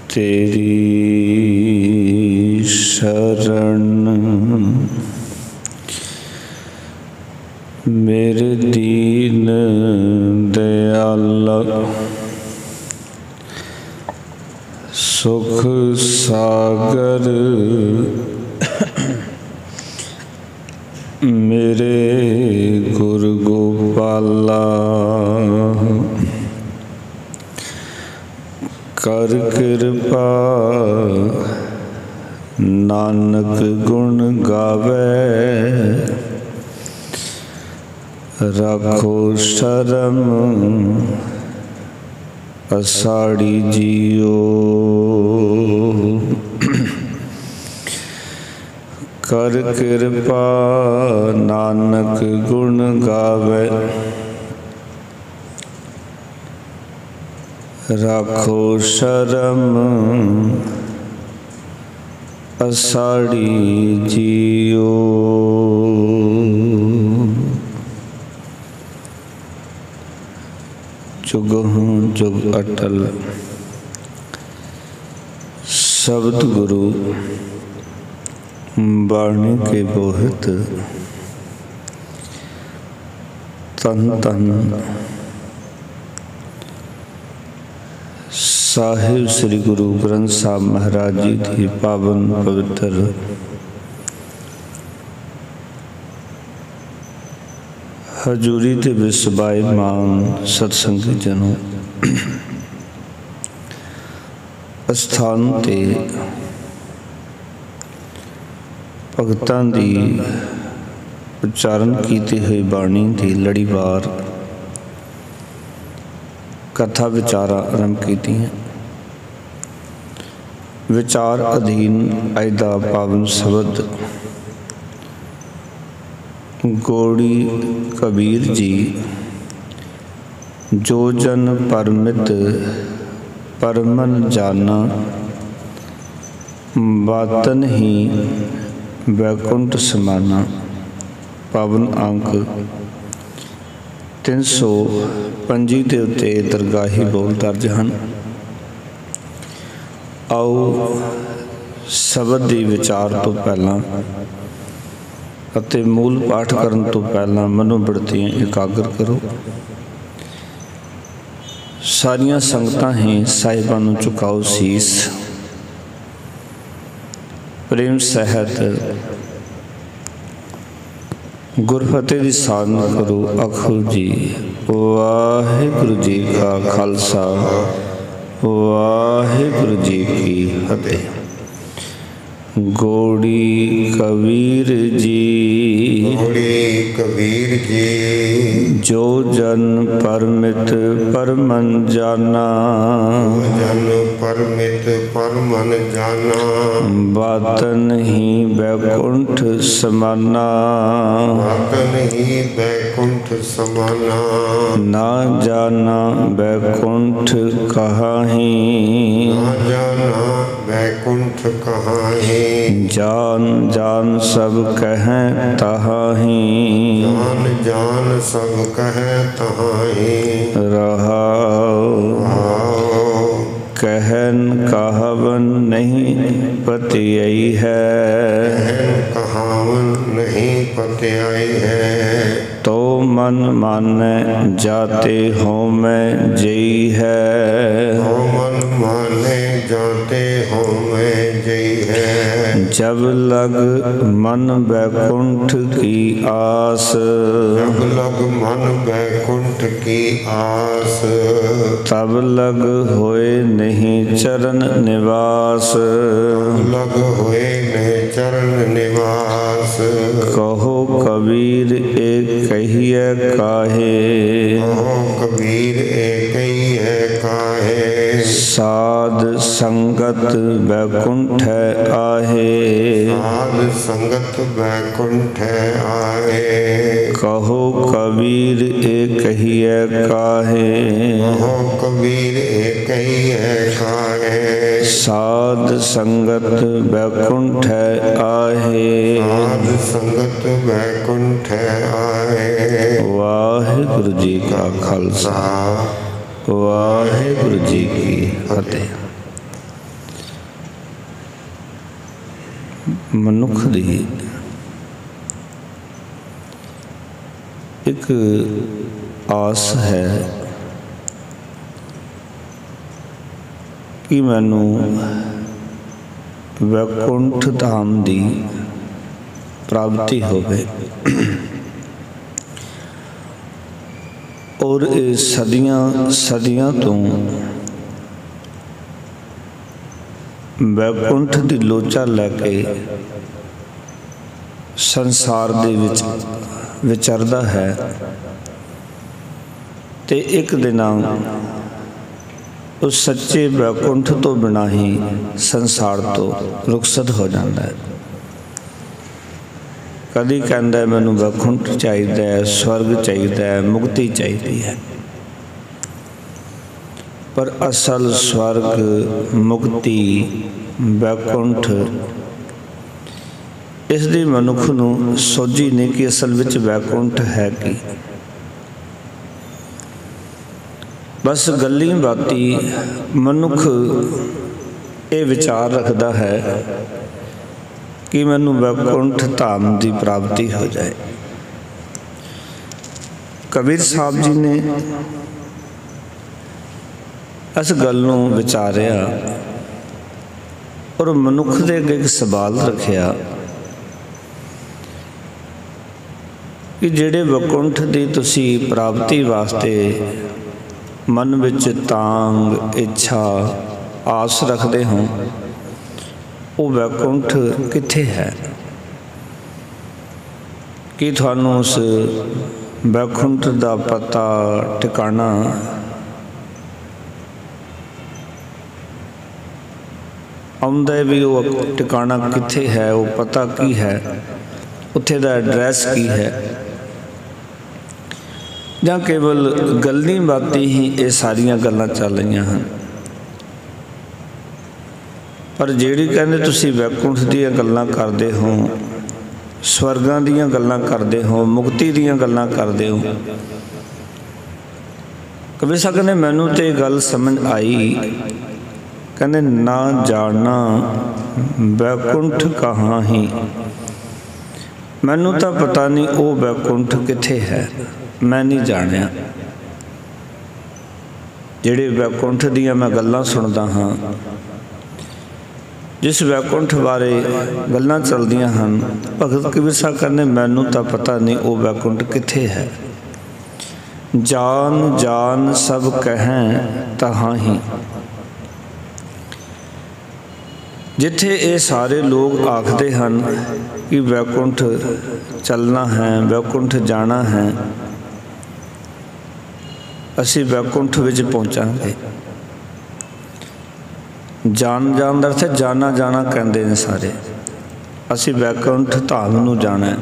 तेरी शरण मेरे दीन दयाल, सुख सागर मेरे गुरु गोपाला। कर कृपा नानक गुण गावे, रखो शरम असाड़ी जियो। कर कृपा नानक गुण गावे, राखो शरम असाड़ी जियो। जुगहु जुग अटल शब्द गुरु बाणी के बोहित, तन तन साहिब श्री गुरु ग्रंथ साहब महाराज जी की पावन पवित्र हजूरी ते विस्वायमान सत्संगी जनों, अस्थान ते भगतां दी उच्चारण कीती हुई बाणी की लड़ीवार कथा विचारा आरंभ कीती हैं। विचार अधीन अज दा पावन शब्द गौड़ी कबीर जी, जो जन परमित परमन जाना, बातन ही वैकुंठ समाना। पावन अंक 325 के उत्ते दरगाही बोल दर्ज हैं। आओ शब्द की विचार तो पहला अते मूल पाठ करन तो पहला मनोबड़तियां एकाग्र करो। सारियां संगतां ही साहिबां नूं झुकाओ सीस, प्रेम सहित गुरफतेह दी साधना करो। आखो जी वाहिगुरु जी का खालसा, वाहिगुरु जी की फतेह। गौड़ी कबीर जी, गौड़ी कबीर जी, जो जन परमित परमन जाना, जन परमित परमन जाना, बातन ही वैकुंठ समाना, बातन ही वैकुंठ समाना। ना जाना वैकुंठ कहाहीं, ना जाना वैकुंठ कहाहीं, जान जान सब कहें तहाहीं, जान जान सब कहें तहाहीं। रहाओ कहन कहावन नहीं पतियाई है, कहावन नहीं पतियाई है। तो मन माने जाते हो मैं जई है, तो मन माने जाते हो मैं जई है। जब लग मन वैकुंठ की आस, जब लग मन वैकुंठ की आस, तब लग होए नहीं चरण निवास, तब लग होए नहीं चरण निवास। कहो कबीर एक कहिए काहे, कहो कबीर एक कहिए काहे। साध संगत बैकुंठ आहे। साध संगत बैकुंठ आए। कहो कबीर एक कहिए काहे। कहो कबीर एक ही है काहे। साध संगत बैकुंठ आहे। साध संगत बैकुंठ आए। वाहिगुरु जी का खालसा, वाहिगुरु जी की फतेह। मनुख दी एक आस है कि मैनू वैकुंठ धाम दी प्राप्ति होवे। और ये सदियां सदियां तो वैकुंठ दी लोचा लैके संसार दे विच विचरदा है ते एक दिन उस सच्चे वैकुंठ तो बिना ही संसार तो रुखसत हो जाता है। कदी कहता है मैनू वैकुंठ चाहिए, स्वर्ग चाहिए, मुक्ति चाहिए है, पर असल स्वर्ग मुक्ति वैकुंठ इसदी मनुख नूं सोझी नहीं कि असल विच वैकुंठ है कि। बस गल्ली बाती मनुख ये विचार रखता है कि मैनू वैकुंठ धाम की प्राप्ति हो जाए। कबीर साहब जी ने इस गल नूं विचारिया और मनुख दे अगे एक सवाल रखिया कि जिहड़े वैकुंठ की तुसी प्राप्ति वास्ते मन विच तांग इच्छा आस रखते हो, वो वैकुंठ कित्थे है? कि थानू उस वैकुंठ का पता ठिकाना आउंदा भी? वो ठिकाना कित्थे है, वो पता की है, उत्थे दा एड्रैस की है, जां केवल गल्ली बाती ही ये सारियां गल्लां चल रही हैं? पर जिहड़ी कहंदे तुसीं वैकुंठ दीयां गल्लां करदे हो, स्वर्गां दीयां गल्लां करदे हो, मुक्ति दीयां गल्लां करदे हो, कबीर साहब कहंदे मैनूं ते गल समझ आई, कहंदे ना जाना वैकुंठ कहाँ ही। मैनूं तां पता नहीं वो वैकुंठ कित्थे है, मैं नहीं जाणिया। जिहड़े वैकुंठ दीयां मैं गल्लां सुणदा हाँ, जिस वैकुंठ बारे गल्लां चलदियां हैं, भगत कबीर साहब कहते मैनू तो पता नहीं वो वैकुंठ कित्थे है। जान जान सब कहें तहाँ ही। जिथे ये सारे लोग आखते हैं कि वैकुंठ चलना है, वैकुंठ जाना है, असी वैकुंठ विच पहुँचांगे। जान जान का अर्थ है जाना जाना कहते हैं सारे, असी वैकुंठ धाम नूं जाना है।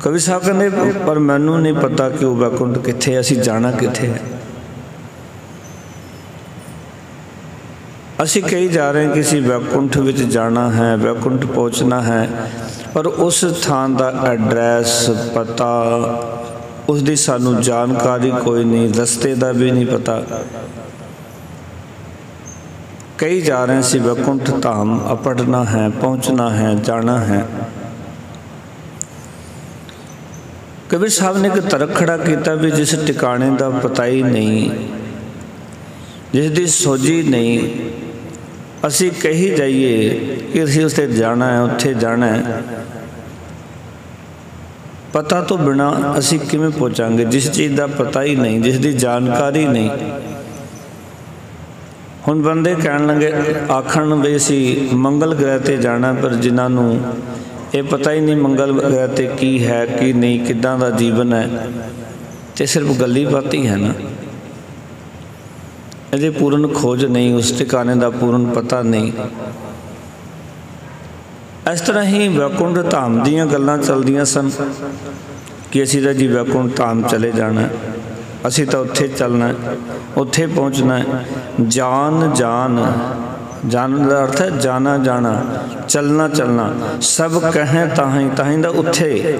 कवि साहब कहते पर मैनू नहीं पता कि वो वैकुंठ कित्थे, असी जाना कित्थे है। असी कही जा रहे हैं कि असी वैकुंठ विच जाना है, वैकुंठ पहुँचना है, पर उस थान का एड्रैस पता उसकी सानू जानकारी कोई नहीं, रस्ते का भी नहीं पता। कई जा रहे हैं असी वैकुंठ धाम अपड़ना है, पहुँचना है, जाना है। कबीर साहब ने एक तर्क खड़ा किया भी जिस ठिकाने का पता ही नहीं, जिसकी सोझी नहीं, असी कही जाइए कि असी उत्थे जाना है, उत्थे जाना है, पता तो बिना असी किवें पहुँचांगे जिस चीज़ का पता ही नहीं, जिसकी जानकारी नहीं। हुण बंदे कहन लगे आखण भी असी मंगल ग्रह ते जाना, पर जिन्होंने ये पता ही नहीं मंगल ग्रह ते की है की नहीं, किदां दा जीवन है, तो सिर्फ गल्ली बात ही है ना। ਇਹਦੀ ਪੂਰਨ ਖੋਜ ਨਹੀਂ, ਉਸ ਟਿਕਾਣੇ ਦਾ ਪੂਰਨ ਪਤਾ ਨਹੀਂ। ਇਸ ਤਰ੍ਹਾਂ ਹੀ ਵੈਕੁੰਠ ਧਾਮ ਦੀਆਂ ਗੱਲਾਂ ਚੱਲਦੀਆਂ ਸਨ ਕਿ ਅਸੀਂ ਤਾਂ ਜੀ ਵੈਕੁੰਠ ਧਾਮ ਚਲੇ ਜਾਣਾ, ਅਸੀਂ ਤਾਂ ਉੱਥੇ ਚੱਲਣਾ, ਉੱਥੇ ਪਹੁੰਚਣਾ। ਜਾਨ ਜਾਨ, ਜਾਨ ਦਾ ਅਰਥ ਹੈ ਜਾਣਾ ਜਾਣਾ, ਚੱਲਣਾ ਚੱਲਣਾ। ਸਭ ਕਹਿ ਤਾਹੀਂ, ਤਾਹੀਂ ਦਾ ਉੱਥੇ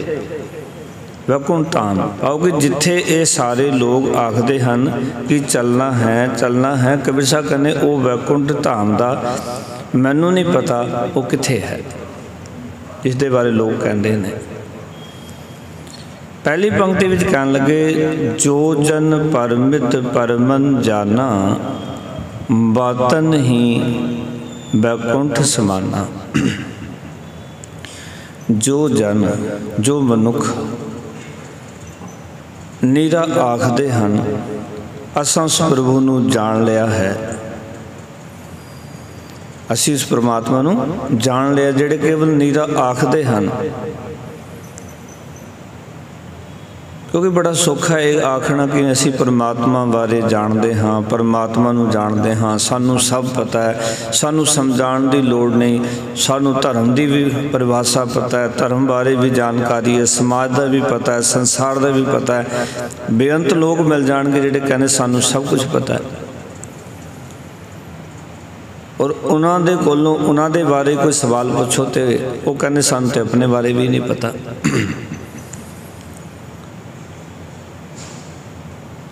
ਵੈਕੁੰਠ ਧਾਮ ਆਓ ਕਿ ਜਿੱਥੇ ਇਹ ਸਾਰੇ ਲੋਕ ਆਖਦੇ ਹਨ ਕਿ ਚੱਲਣਾ ਹੈ ਚੱਲਣਾ ਹੈ। ਕਬੀਰ ਸਾਹਿਬ ਕਹਿੰਦੇ ਉਹ ਵੈਕੁੰਠ ਧਾਮ ਦਾ ਮੈਨੂੰ ਨਹੀਂ ਪਤਾ ਉਹ ਕਿੱਥੇ ਹੈ, ਜਿਸ ਦੇ ਬਾਰੇ ਲੋਕ ਕਹਿੰਦੇ ਨੇ। ਪਹਿਲੀ ਪੰਕਤੀ ਵਿੱਚ ਕਹਿਣ ਲੱਗੇ, ਜੋ ਜਨ ਪਰਮਿਤ ਪਰਮਨ ਜਾਨਾ, ਬਾਤਨ ਹੀ ਵੈਕੁੰਠ ਸਮਾਨਾ। ਜੋ ਜਨ, ਜੋ ਮਨੁੱਖ ਨੀਰਾ ਆਖਦੇ ਹਨ ਅਸਾਂ ਉਸ ਪ੍ਰਭੂ ਨੂੰ ਜਾਣ ਲਿਆ ਹੈ, ਅਸੀਂ ਉਸ ਪਰਮਾਤਮਾ ਨੂੰ ਜਾਣ ਲਿਆ। ਜਿਹੜੇ ਕੇਵਲ ਨੀਰਾ ਆਖਦੇ ਹਨ, ਕਿਉਂਕਿ ਬੜਾ ਸੌਖਾ ਇਹ ਆਖਣਾ ਕਿ ਅਸੀਂ ਪਰਮਾਤਮਾ ਬਾਰੇ ਜਾਣਦੇ ਹਾਂ, ਪਰਮਾਤਮਾ ਨੂੰ ਜਾਣਦੇ ਹਾਂ, ਸਾਨੂੰ ਸਭ ਪਤਾ ਹੈ, ਸਾਨੂੰ ਸਮਝਾਉਣ ਦੀ ਲੋੜ ਨਹੀਂ, ਸਾਨੂੰ ਧਰਮ ਦੀ ਵੀ ਪਰਿਭਾਸ਼ਾ ਪਤਾ ਹੈ, ਧਰਮ ਬਾਰੇ ਵੀ ਜਾਣਕਾਰੀ ਹੈ, ਸਮਾਜ ਦਾ ਵੀ ਪਤਾ ਹੈ, ਸੰਸਾਰ ਦਾ ਵੀ ਪਤਾ ਹੈ। ਬੇਅੰਤ ਲੋਕ ਮਿਲ ਜਾਣਗੇ ਜਿਹੜੇ ਕਹਿੰਦੇ ਸਾਨੂੰ ਸਭ ਕੁਝ ਪਤਾ ਹੈ, ਔਰ ਉਹਨਾਂ ਦੇ ਕੋਲੋਂ ਉਹਨਾਂ ਦੇ ਬਾਰੇ ਕੋਈ ਸਵਾਲ ਪੁੱਛੋ ਤੇ ਉਹ ਕਹਿੰਦੇ ਸਾਨੂੰ ਤੇ ਆਪਣੇ ਬਾਰੇ ਵੀ ਨਹੀਂ ਪਤਾ।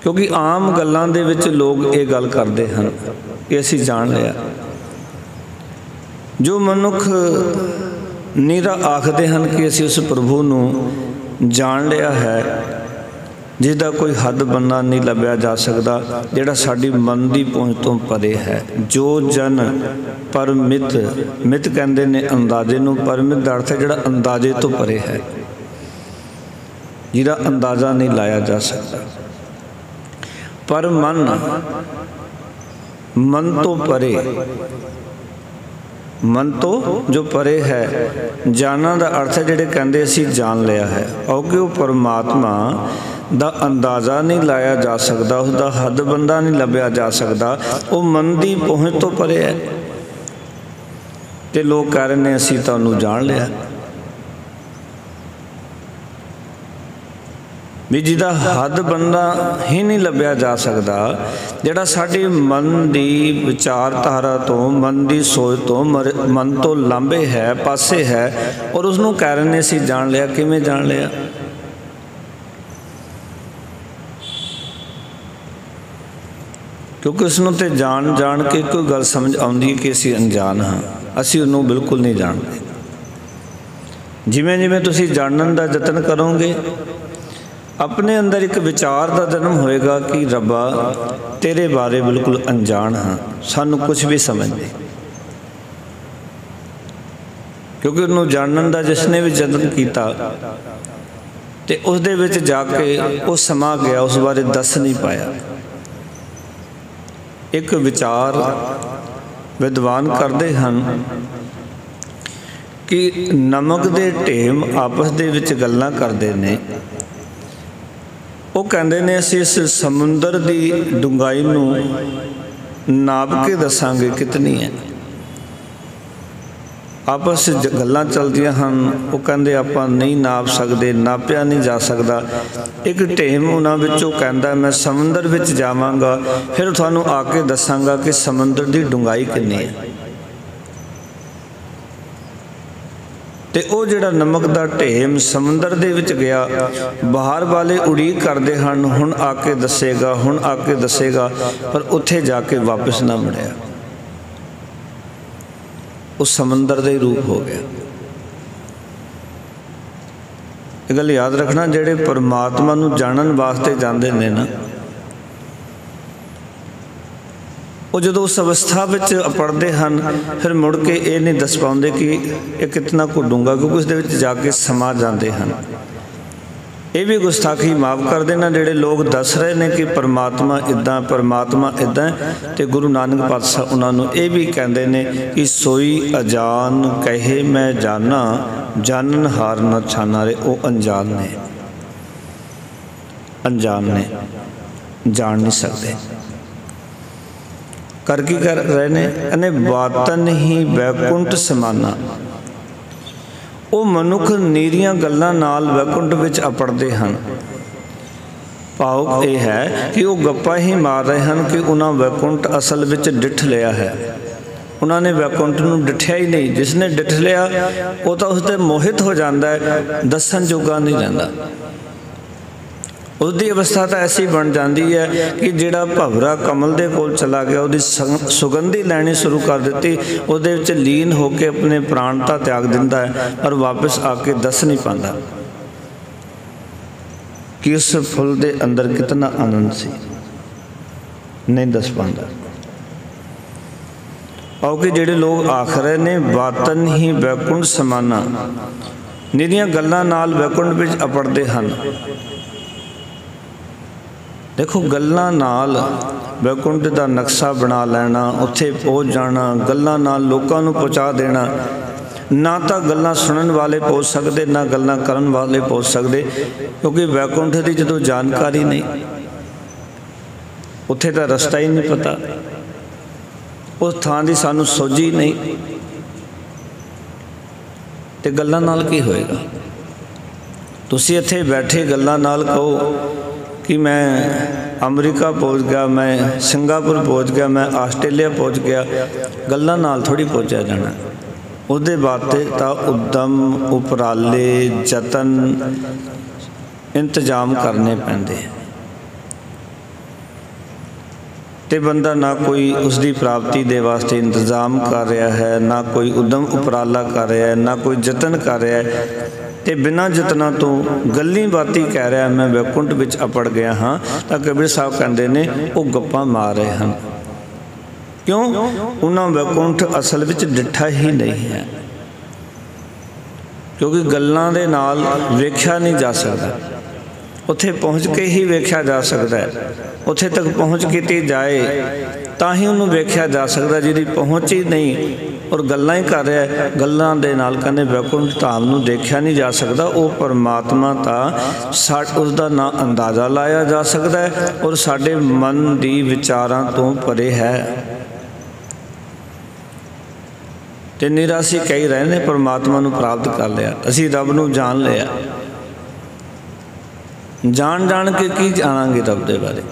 ਕਿਉਂਕਿ ਆਮ ਗੱਲਾਂ ਦੇ ਵਿੱਚ ਲੋਕ ਇਹ ਗੱਲ ਕਰਦੇ ਹਨ ਕਿ ਅਸੀਂ ਜਾਣ ਲਿਆ। ਜੋ ਮਨੁੱਖ ਨੀਰਾ ਆਖਦੇ ਹਨ ਕਿ ਅਸੀਂ ਉਸ ਪ੍ਰਭੂ ਨੂੰ ਜਾਣ ਲਿਆ ਹੈ, ਜਿਸ ਦਾ ਕੋਈ ਹੱਦ ਬੰਨਾ ਨਹੀਂ ਲੱਭਿਆ ਜਾ ਸਕਦਾ, ਜਿਹੜਾ ਸਾਡੀ ਮਨ ਦੀ ਪਹੁੰਚ ਤੋਂ ਪਰੇ ਹੈ। ਜੋ ਜਨ ਪਰਮਿਤ, ਮਿਤ ਕਹਿੰਦੇ ਨੇ ਅੰਦਾਜ਼ੇ ਨੂੰ, ਪਰਮਿਤ ਦਾ ਅਰਥ ਹੈ ਜਿਹੜਾ ਅੰਦਾਜ਼ੇ ਤੋਂ ਪਰੇ ਹੈ, ਜਿਹਦਾ ਅੰਦਾਜ਼ਾ ਨਹੀਂ ਲਾਇਆ ਜਾ ਸਕਦਾ। ਪਰ ਮਨ, ਮਨ ਤੋਂ ਪਰੇ, ਮਨ ਤੋਂ ਜੋ ਪਰੇ ਹੈ। ਜਾਣਾ ਦਾ ਅਰਥ ਹੈ ਜਿਹੜੇ ਕਹਿੰਦੇ ਅਸੀਂ ਜਾਣ ਲਿਆ ਹੈ, ਕਿਉਂਕਿ ਉਹ ਪਰਮਾਤਮਾ ਦਾ ਅੰਦਾਜ਼ਾ ਨਹੀਂ ਲਾਇਆ ਜਾ ਸਕਦਾ, ਉਸਦਾ ਹੱਦ ਬੰਦਾ ਨਹੀਂ ਲੱਭਿਆ ਜਾ ਸਕਦਾ, ਉਹ ਮਨ ਦੀ ਪਹੁੰਚ ਤੋਂ ਪਰੇ ਹੈ। ਤੇ ਲੋਕ ਕਹਿ ਰਹੇ ਨੇ ਅਸੀਂ ਤੁਹਾਨੂੰ ਜਾਣ ਲਿਆ, ਵੀ ਜਿਹਦਾ ਹੱਦ ਬੰਦਾ ਹੀ ਨਹੀਂ ਲੱਭਿਆ ਜਾ ਸਕਦਾ, ਜਿਹੜਾ ਸਾਡੀ ਮਨ ਦੀ ਵਿਚਾਰਧਾਰਾ ਤੋਂ, ਮਨ ਦੀ ਸੋਚ ਤੋਂ, ਮਨ ਤੋਂ ਲਾਂਭੇ ਹੈ, ਪਾਸੇ ਹੈ, ਔਰ ਉਸਨੂੰ ਕਹਿ ਰਹੇ ਨੇ ਅਸੀਂ ਜਾਣ ਲਿਆ। ਕਿਵੇਂ ਜਾਣ ਲਿਆ? ਕਿਉਂਕਿ ਉਸਨੂੰ ਤੇ ਜਾਣ ਕੇ ਕੋਈ ਗੱਲ ਸਮਝ ਆਉਂਦੀ ਕਿ ਅਸੀਂ ਅਣਜਾਣ ਹਾਂ, ਅਸੀਂ ਉਹਨੂੰ ਬਿਲਕੁਲ ਨਹੀਂ ਜਾਣਦੇ। ਜਿਵੇਂ ਜਿਵੇਂ ਤੁਸੀਂ ਜਾਣਨ ਦਾ ਯਤਨ ਕਰੋਗੇ, ਆਪਣੇ ਅੰਦਰ ਇੱਕ ਵਿਚਾਰ ਦਾ ਜਨਮ ਹੋਏਗਾ ਕਿ ਰੱਬਾ ਤੇਰੇ ਬਾਰੇ ਬਿਲਕੁਲ ਅਣਜਾਣ ਹਾਂ, ਸਾਨੂੰ ਕੁਝ ਵੀ ਸਮਝ ਨਹੀਂ। ਕਿਉਂਕਿ ਉਹਨੂੰ ਜਾਣਨ ਦਾ ਜਿਸ ਨੇ ਵੀ ਯਤਨ ਕੀਤਾ ਤੇ ਉਸ ਦੇ ਵਿੱਚ ਜਾ ਕੇ ਉਹ ਸਮਾ ਗਿਆ, ਉਸ ਬਾਰੇ ਦੱਸ ਨਹੀਂ ਪਾਇਆ। ਇੱਕ ਵਿਚਾਰ ਵਿਦਵਾਨ ਕਰਦੇ ਹਨ ਕਿ ਨਮਕ ਦੇ ਢੇਮ ਆਪਸ ਦੇ ਵਿੱਚ ਗੱਲਾਂ ਕਰਦੇ ਨੇ। ਉਹ ਕਹਿੰਦੇ ਨੇ ਅਸੀਂ ਇਸ ਸਮੁੰਦਰ ਦੀ ਡੂੰਘਾਈ ਨੂੰ ਨਾਪ ਕੇ ਦੱਸਾਂਗੇ ਕਿਤਨੀ ਹੈ। ਆਪਸ ਵਿੱਚ ਗੱਲਾਂ ਚੱਲਦੀਆਂ ਹਨ। ਉਹ ਕਹਿੰਦੇ ਆਪਾਂ ਨਹੀਂ ਨਾਪ ਸਕਦੇ, ਨਾਪਿਆ ਨਹੀਂ ਜਾ ਸਕਦਾ। ਇੱਕ ਢੇਮ ਉਹਨਾਂ ਵਿੱਚੋਂ ਕਹਿੰਦਾ ਮੈਂ ਸਮੁੰਦਰ ਵਿੱਚ ਜਾਵਾਂਗਾ, ਫਿਰ ਤੁਹਾਨੂੰ ਆ ਕੇ ਦੱਸਾਂਗਾ ਕਿ ਸਮੁੰਦਰ ਦੀ ਡੂੰਘਾਈ ਕਿੰਨੀ ਹੈ। ਤੇ ਉਹ ਜਿਹੜਾ ਨਮਕ ਦਾ ਢੇਮ ਸਮੁੰਦਰ ਦੇ ਵਿੱਚ ਗਿਆ, ਬਾਹਰ ਵਾਲੇ ਉਡੀਕ ਕਰਦੇ ਹਨ ਹੁਣ ਆ ਕੇ ਦੱਸੇਗਾ, ਹੁਣ ਆ ਕੇ ਦੱਸੇਗਾ, ਪਰ ਉੱਥੇ ਜਾ ਕੇ ਵਾਪਸ ਨਾ ਮੁੜਿਆ। ਉਹ ਸਮੁੰਦਰ ਦਾ ਹੀ ਰੂਪ ਹੋ ਗਿਆ। ਇਹ ਗੱਲ ਯਾਦ ਰੱਖਣਾ, ਜਿਹੜੇ ਪਰਮਾਤਮਾ ਨੂੰ ਜਾਣਨ ਵਾਸਤੇ ਜਾਂਦੇ ਨੇ ਨਾ, ਉਹ ਜਦੋਂ ਉਸ ਅਵਸਥਾ ਵਿੱਚ ਪੜ੍ਹਦੇ ਹਨ ਫਿਰ ਮੁੜ ਕੇ ਇਹ ਨਹੀਂ ਦੱਸ ਪਾਉਂਦੇ ਕਿ ਇਹ ਕਿਤਨਾ ਕੁ ਡੂੰਘਾ, ਕਿਉਂਕਿ ਉਸ ਦੇ ਵਿੱਚ ਜਾ ਕੇ ਸਮਾ ਜਾਂਦੇ ਹਨ। ਇਹ ਵੀ ਗੁਸਤਾਖੀ ਮਾਫ ਕਰ ਦੇਣਾ ਜਿਹੜੇ ਲੋਕ ਦੱਸ ਰਹੇ ਨੇ ਕਿ ਪਰਮਾਤਮਾ ਇੱਦਾਂ, ਪਰਮਾਤਮਾ ਇੱਦਾਂ, ਤੇ ਗੁਰੂ ਨਾਨਕ ਪਾਤਸ਼ਾਹ ਉਹਨਾਂ ਨੂੰ ਇਹ ਵੀ ਕਹਿੰਦੇ ਨੇ ਕਿ ਸੋਈ ਅਜਾਨ ਕਹੇ ਮੈਂ ਜਾਨਾ, ਜਾਨਨ ਹਾਰ ਨਾ ਛਾਨਾ ਰੇ। ਉਹ ਅਣਜਾਣ ਨੇ, ਅਣਜਾਣ ਨੇ, ਜਾਣ ਨਹੀਂ ਸਕਦੇ। कर की कर रहे ने कहने बातन ही वैकुंठ समाना। वो मनुख नीरियां गल्लां नाल वैकुंठ विच अपड़दे हन। भाव यह है कि वो गप्पा ही मार रहे हैं कि उन्हें वैकुंठ असल विच डिठ लिया है। उन्होंने वैकुंठ नूं डिठिया ही नहीं। जिसने डिठ लिया वो तो उसते मोहित हो जाता है, दसन जोगा नहीं रहिंदा। उसकी अवस्था तो ऐसी बन जाती है कि जिहड़ा भंवरा कमल दे कोल चला गया, उसकी सुगंधी लैनी शुरू कर दी, उसदे विच लीन होकर अपने प्राणता त्याग दिंदा है, पर वापस आके दस नहीं पाता कि उस फुल दे अंदर कितना आनंद सी, नहीं दस पाता। क्योंकि जिहड़े लोग आख रहे ने बातन ही वैकुंठ समाना, निरियां गल्लां नाल वैकुंठ विच अपड़दे हन। देखो गल्लां नाल वैकुंठ का नक्शा बना लेना, उत्थे पहुँच जाना, गल्लां नाल लोकां नूं पहुँचा देना। ना तो गल्लां सुनन वाले पहुँच सकते, ना गल्लां करन वाले पहुँच सकते, क्योंकि वैकुंठ की जो जानकारी नहीं, उत्थे तो रस्ता ही नहीं पता, उस थां की सानू सोझी नहीं, तो गल्लां नाल की होएगा। तुसीं इत्थे बैठे गल्लां नाल कहो कि मैं अमरीका पहुँच गया, मैं सिंगापुर पहुँच गया, मैं आस्ट्रेलिया पहुँच गया, गल्लां नाल थोड़ी पहुँचा जाना। उसदे वास्ते तो उद्यम, उपराले, जतन, इंतजाम करने पैंदे। ते बंदा ना कोई उसकी प्राप्ति दे वास्ते इंतजाम कर रहा है, ना कोई उद्यम उपराला कर रहा है, ना कोई जतन कर रहा है, तो बिना जतना तो गल्ली बाती कह रहा है मैं वैकुंठ विच अपड़ गया हाँ, तो कबीर साहब कहते ने वो गप्पा मार रहे हैं। क्यों? उन्हें वैकुंठ असल विच डिठा ही नहीं है, क्योंकि गल्लां दे नाल वेख्या नहीं जा सकता। उत्थे पहुँच के ही वेख्या जा सकता है, उत्थे तक पहुँच के जाए तां ही उन्होंने वेख्या जा सकता। जिहदी पहुँच ही नहीं और गल्लां ही कर रहा है, गल्लां दे नाल कहने वैकुंठ धाम नूं देखा नहीं जा सकता। वो परमात्मा तां उसका ना अंदाज़ा लाया जा सकता है और साडे मन दी विचारां तो परे है। ते निराशी कई रहे ने परमात्मा नूं प्राप्त कर लिया, असीं रब नूं जान लिया। जान जान के की जानांगे रब दे बारे?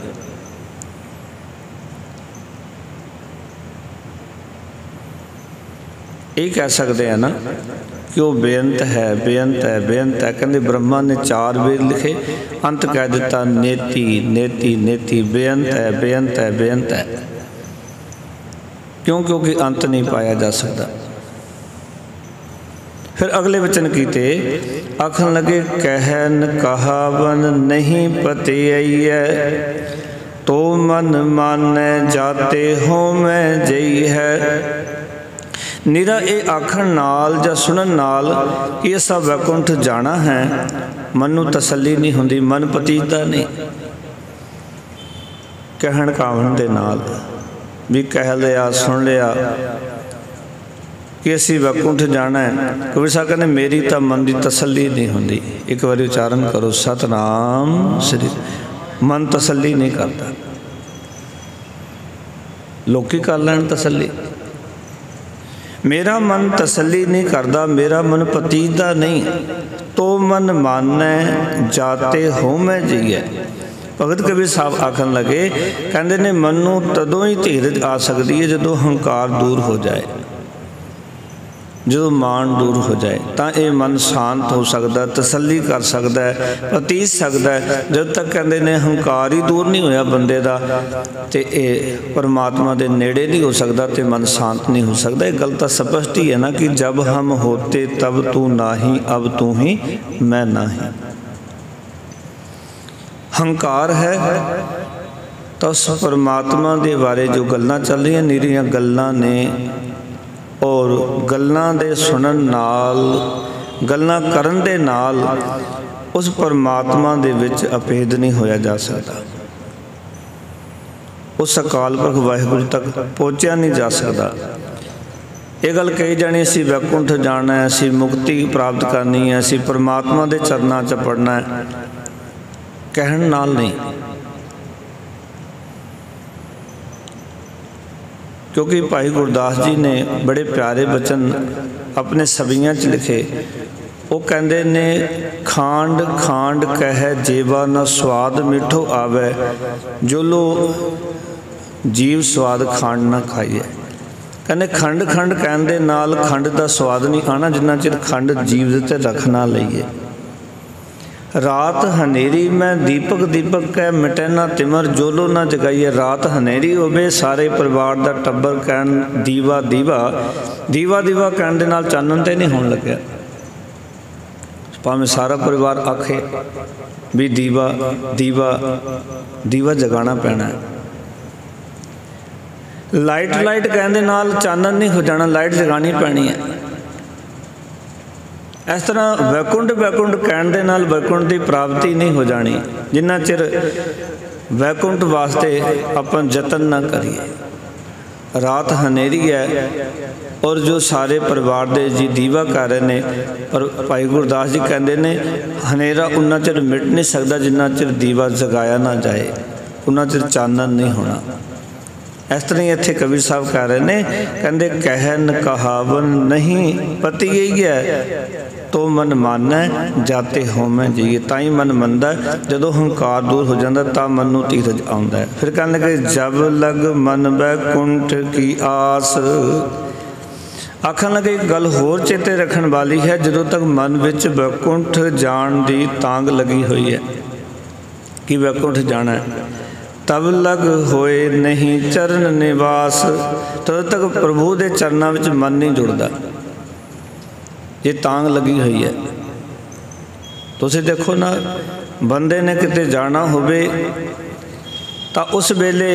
यही कह सकते हैं ना कि वो बेअंत है, बेअंत है, बेअंत है। कहते ब्रह्मा ने 4 वेद लिखे, अंत कह दिता नेति नेति नेति, बेअंत है, बेअंत है, बेअंत है। क्यों? क्योंकि अंत नहीं पाया जा सकता। फिर अगले वचन कीते, आखन लगे कहन कहावन नहीं पतियै, तो मन मानै जाते हो मैं जई है। निरा ये आखण नाल जां सुनन नाल कि असां वैकुंठ जाना है, मन नूं तसल्ली नहीं हुंदी, मन पतीता नहीं। कहण कावन दे नाल भी कह लिया, सुन लिया कि असी वैकुंठ जाना है, कबीर साहब कहते मेरी तो मन की तसल्ली नहीं हुंदी। एक बार उच्चारण करो सतनाम श्री। मन तसल्ली नहीं करता, लोकी कर लैण तसल्ली, मेरा मन तसल्ली नहीं करता, मेरा मन पतीता नहीं। तो मन मानै जाते हो मैं जीए। भगत कबीर साहब आखन लगे, कहते ने मन नूं तदों ही धीरज आ सकती है जदों हंकार दूर हो जाए, जो मान दूर हो जाए, तो ये मन शांत हो सकता, तसल्ली कर सकता है, पतीत सकता है। जब तक कहते ने हंकार ही दूर नहीं होया बंदे दा, ते ये परमात्मा दे नेड़े नहीं हो सकता, तो मन शांत नहीं हो सकता। ये गल तो स्पष्ट ही है ना कि जब हम होते तब तू नाही, अब तू ही मैं नाही। हंकार है तो उस परमात्मा के बारे जो गल्लां चल रही निरीआं गल्लां ने, और गल्लां दे सुनन नाल, गल्लां करन दे नाल उस परमात्मा दे विच अभेद नहीं होया जा सकता, उस अकाल पुरख वाहिगुरू तक पहुँचा नहीं जा सकता। ये गल कही जानी असीं वैकुंठ जाना है, असीं मुक्ति प्राप्त करनी है, असीं परमात्मा दे चरनां च पड़ना है, कहण नाल नहीं। क्योंकि भाई गुरदास जी ने बड़े प्यारे बचन अपने सबियां च लिखे। वो कहते ने खांड खांड कह जेवा न स्वाद मिठो आवे, जो लो जीव स्वाद खांड ना खाइए। कहते खंड खंड कहण दे नाल खंड का स्वाद नहीं आना जिन्ना चिर खंड जीव दे ते रख ना लईए। रात हनेरी में दीपक दीपक कह मिटे ना तिमर, जोलो ना जगाइए। रात हनेरी होवे सारे परिवार का टब्बर कहन दीवा दीवा, दीवा दीवा कहण दे नाल चानन ते नहीं होण लग्या। भावें सारा परिवार आखे भी दीवा दीवा दीवा जगाना पैना है। लाइट लाइट कहण दे नाल चानन नहीं हो जाना, लाइट जगानी पैनी है। इस तरह वैकुंठ वैकुंठ कहण दे नाल वैकुंठ की प्राप्ति नहीं हो जानी जिन्ना चिर वैकुंठ वास्ते अपन जतन ना करिए। रात हनेरी है और जो सारे परिवार दे जी दीवा कर रहे हैं, पर भाई गुरदास जी कहते हैं हनेरा उन्ना चिर मिट नहीं सकता जिन्ना चिर दीवा जगाया ना जाए, उन्ना चिर चानन नहीं होना। इस तरह ही इत्थे कबीर साहब कह रहे हैं, कहते कहन कहावन नहीं पति यही है, तो मन मानै जाते होमै जाइए। ताई मन मनदा जदों हंकार दूर हो जाता तो मन नूं धीरज आउंदा है। फिर कहने लगे जब लग मन बैकुंठ की आस। आखन लगे एक गल होर चेते रखन वाली है, जदों तक मन विच बैकुंठ जाण दी तांग लगी हुई है कि बैकुंठ जाना है, तब लग होए नहीं चरण निवास। तद तक प्रभु के चरणों में मन नहीं जुड़ता, ये तांग लगी हुई है। तुसीं देखो ना, बंदे ने किते जाना होवे तो उस वेले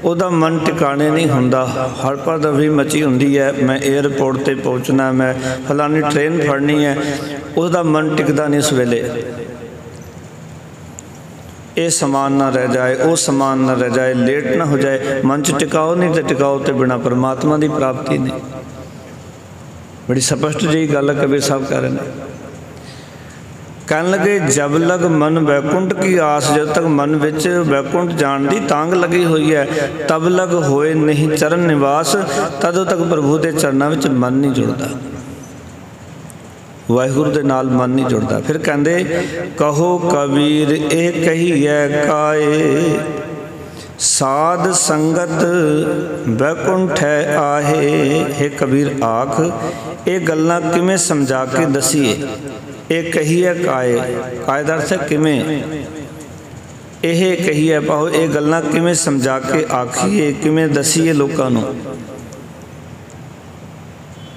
उहदा मन टिकाने नहीं हुंदा, हर दफी मची हुंदी है मैं एयरपोर्ट ते पहुँचना, मैं फलानी ट्रेन फड़नी है, उसका मन टिकदा नहीं उस वेले। ये समान ना रह जाए, वो समान ना रह जाए, लेट ना हो जाए, मन च टिकाओ नहीं तो टिकाओ तो बिना परमात्मा की प्राप्ति नहीं। बड़ी स्पष्ट जी गल कबीर साहब कह रहे हैं। कहन लगे जब लग मन वैकुंठ की आस, जब तक मन विच वैकुंठ जान दी तांग लगी हुई है, तब लग होए नहीं चरण निवास। तदों तक प्रभु के चरणों में मन नहीं जुड़ता, वाहिगुरु दे नाल मन नहीं जुड़ता। फिर कहते कहो कबीर ए कहिए काए, साध संगत बैकुंठ आहे। हे कबीर आख ये गल्लां किवें समझा के दसीए। ये कहिए काए, काए दा अर्थ है किवें, यह कहिए पाओ ये गल्लां किवें समझा के आखीए, किवें दसीए लोकां नूं।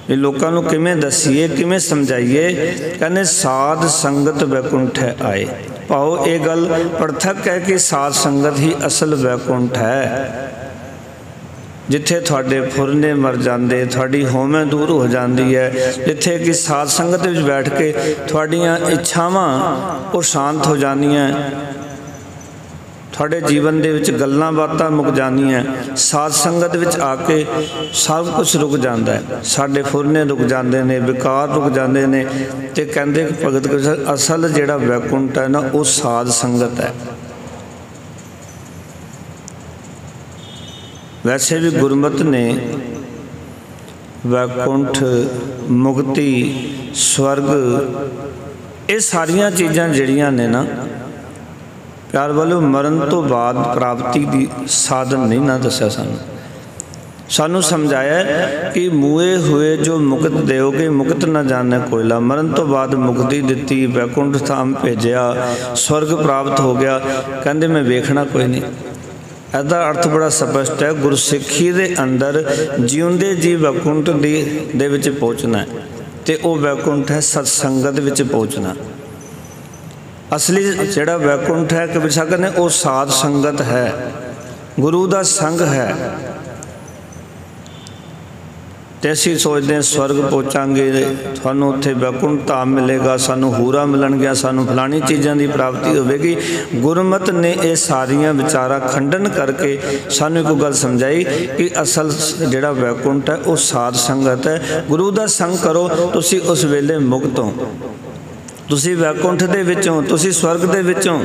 ये लोगों को किमें दसीए किमें समझाइए। कहने साध संगत वैकुंठ आए। भाओ ये गल प्रथक है कि साध संगत ही असल वैकुंठ है, जिथे थोड़े फुरने मर जाते, थोड़ी होमें दूर हो जाती है, जिथे कि साध संगत में बैठ के थोड़ियां इच्छावां वो शांत हो जानियां, थोड़े जीवन दे विच गल्लां बातां मुक जानियां। साध संगत विच आके सब कुछ रुक जाता है, साडे फुरने रुक जाते हैं, विकार रुक जाते हैं। तो कहते भगत कृष्ण असल जिहड़ा वैकुंठ है ना वो साध संगत है। वैसे भी गुरमत ने वैकुंठ, मुक्ति, स्वर्ग ये सारिया चीज़ां जिहड़ियां ने ना प्यार वालों मरण तो बाद प्राप्ति की साधन नहीं ना दस्या सानू समझाया कि मुए हुए जो मुक्त देओगे मुक्त न जाने कोयला। मरण तो बाद मुक्ति दिती, वैकुंठ धाम भेजा, स्वर्ग प्राप्त हो गया। कहते मैं वेखना कोई नहीं। इसका अर्थ बड़ा स्पष्ट है, गुरसिੱਖੀ दे अंदर जिउंदे जी वैकुंठ दे विच पहुँचना है, तो वह वैकुंठ है सत्संगत विच पहुँचना। असली जिहड़ा वैकुंठ है कबीर साहब कहते वो साध संगत है, गुरु का संग है। तो असीं सोचते हैं स्वर्ग पहुँचांगे, सानू उत्थे वैकुंठ धाम मिलेगा, सानू हूरा मिलणगियां, सानू फलानी चीज़ों की प्राप्ति होगी। गुरमत ने ये सारिया विचारा खंडन करके सानू एक गल समझाई कि असल जिहड़ा वैकुंठ है वो साध संगत है। गुरु का संग करो, तुसीं उस वेले मुक्त हो, तुसीं वैकुंठ दे विचों, तुसीं स्वर्ग दे विचों,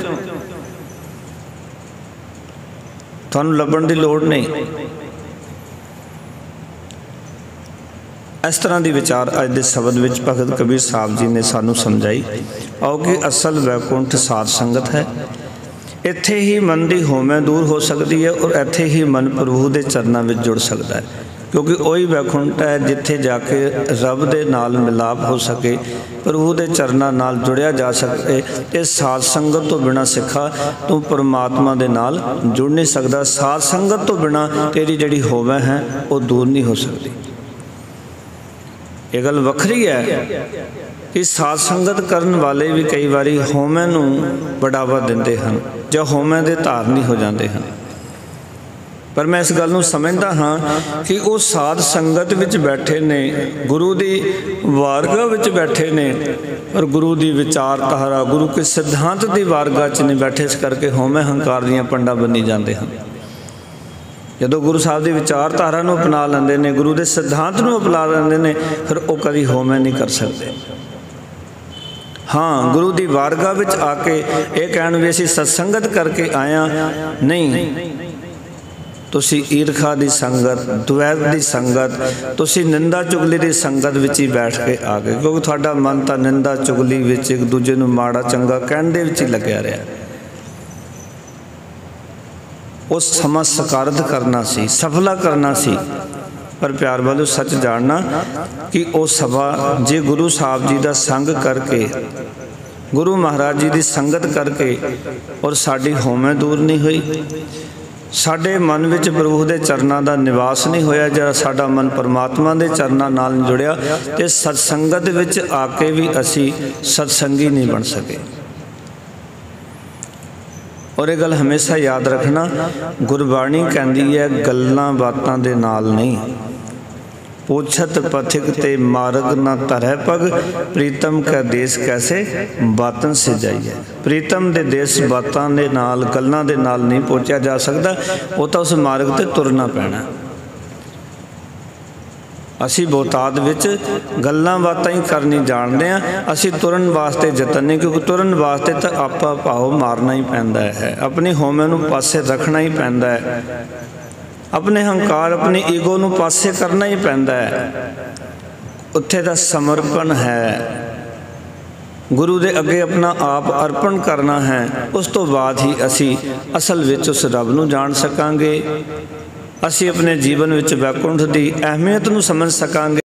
तुहानूं लभण दी लोड़ नहीं। इस तरह की विचार अज के शब्द विच भगत कबीर साहब जी ने सानू समझाई। आओ कि असल वैकुंठ साध संगत है। इत्थे ही मन की होमै दूर हो सकती है और इत्थे ही मन प्रभु के चरणों में जुड़ सकता है, क्योंकि वही वैकुंठ है जिथे जाके रब दे नाल मिलाप हो सके, प्रभु के चरणों नाल जुड़िया जा सके। इस साध संगत तो बिना सिखा तू परमात्मा दे नाल जुड़ नहीं सकता। साध संगत तो बिना तेरी जिहड़ी होमै है वो दूर नहीं हो सकती। ये गल वखरी है कि साध संगत करन वाले भी कई बारी होमै नूं बढ़ावा दिंदे हन जां होमै दे धारनी हो जाते हैं। पर मैं इस गल नूं समझदा हाँ कि वो साध संगत विच बैठे ने, गुरु दी वारगा विच बैठे ने, और गुरु दी विचारधारा गुरु के सिद्धांत दी वारगा च नहीं बैठे। इस करके होमै हंकार दीयां पंडां बनी जाते हैं। जदों गुरु साहब की विचारधारा नूं अपना लेंदे ने, गुरु के सिद्धांत नूं अपना लेंदे ने, फिर वो कभी होमै नहीं कर सकते। हाँ, गुरु की वारगा विच आके ये कहण भी असीं सत्संगत करके आया नहीं, तुसी ईरखा की संगत, द्वैत की संगत, तुसी निंदा चुगली की संगत विच ही बैठ के आ गए, क्योंकि तुहाडा मन तो निंदा चुगली विच एक दूजे नूं माड़ा चंगा कहण दे विच ही लग्या रहा। उस समा सकारत करना सी, सफला करना सी। पर प्यार वालों सच जानना कि वो सभा जे गुरु साहब जी का संग करके, गुरु महाराज जी की संगत करके और साड़ी होमै दूर नहीं हुई, साडे मन विच प्रभु के चरणों का निवास नहीं होया, जरा साडा मन परमात्मा के चरणों नाल नहीं जुड़िया, तो सत्संगत विच आके भी असी सत्संगी नहीं बन सके। और ये गल हमेशा याद रखना, गुरबाणी कहती है गल्लां बातां दे नाल नहीं, पूछत पथिक ते मार्ग न तरह पग, प्रीतम का देश कैसे बातन से जाइए। प्रीतम दे देश बातां दे नाल गल्लां दे नाल नहीं पहुँचा जा सकता, वो तो उस मार्ग ते तुरना पैना। असी बहुतात विच गल्लां बातां ही करनी जानते हैं, असी तुरन वास्ते जतन नहीं, क्योंकि तुरन वास्ते तो आपा भाव मारना ही पैंदा है, अपनी होमै नूं पासे रखना ही पैंदा है, अपने हंकार अपनी ईगो नूं पासे करना ही पैंदा है। उत्थे दा समर्पण है, गुरु दे अगे अपना आप अर्पण करना है। उस तो बाद ही असी असल विच उस रब नूं जान सकांगे, असी अपने जीवन विच वैकुंठ की अहमियत नूं समझ सकांगे।